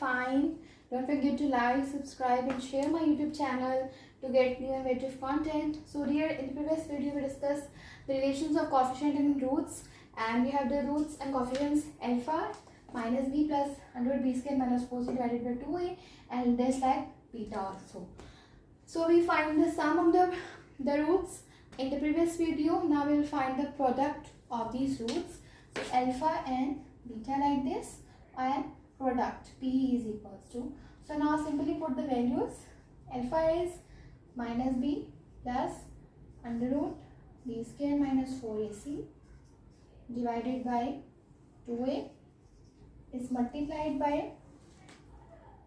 fine. Don't forget to like, subscribe and share my YouTube channel to get new innovative content. So here in the previous video we discussed the relations of coefficient and roots, and we have the roots and coefficients alpha minus b plus under root b square minus 4c divided by 2a, and there's like beta also. So we find the sum of the roots in the previous video. Now we will find the product of these roots. So alpha and beta like this, and product p is equals to. So now simply put the values. Alpha is minus b plus under root b square minus 4ac divided by 2a is multiplied by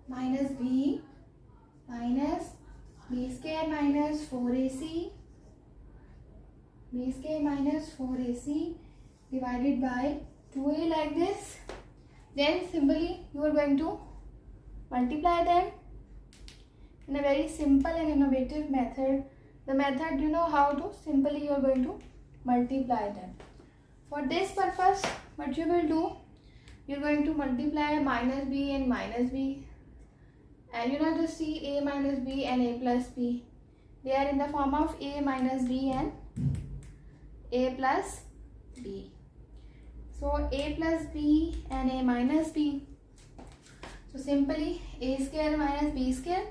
minus b square minus 4ac divided by 2a like this. Then simply you are going to multiply them in a very simple and innovative method. The method you know how to. Simply you are going to multiply them. For this purpose, what you will do, you are going to multiply minus b and minus b, and you know just see a minus b and a plus b. They are in the form of a minus b and a plus b. So a plus b and a minus b. So simply a square minus b square.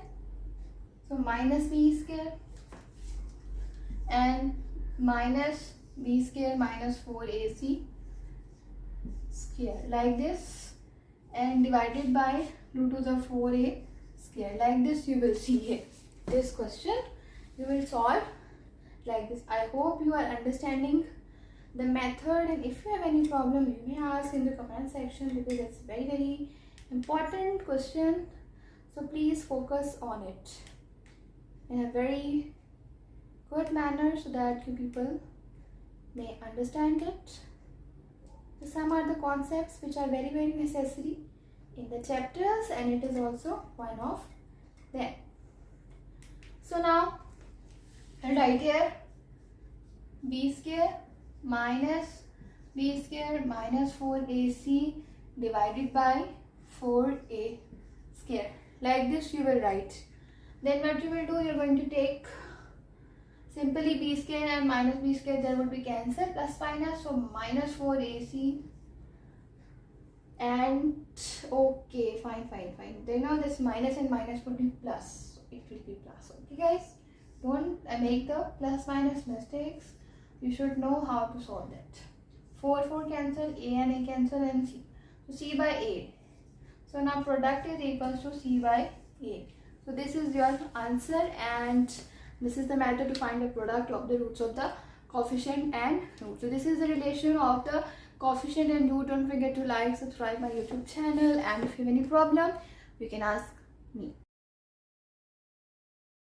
So minus b square and minus b square minus 4ac square like this, and divided by root to the 4a square like this. You will see here this question you will solve like this. I hope you are understanding the method, and if you have any problem you may ask in the comment section, because it's very important question. So please focus on it in a very good manner so that you people may understand it. So some are the concepts which are very necessary in the chapters, and it is also one of them. So now I'll write here b square minus b square minus 4ac divided by 4a square like this you will write. Then what you will do, you are going to take simply b square and minus b square, there would be cancel, plus minus, so minus 4ac, and okay, fine. Then now this minus and minus would be plus, so it will be plus. Okay guys, don't make the plus minus mistakes. You should know how to solve that. 4 cancel, a and a cancel, and c. So c by a. So now product is equals to c by a. So this is your answer, and this is the method to find the product of the roots of the coefficient and root. So this is the relation of the coefficient and root. Don't forget to like, subscribe my YouTube channel, and if you have any problem you can ask me.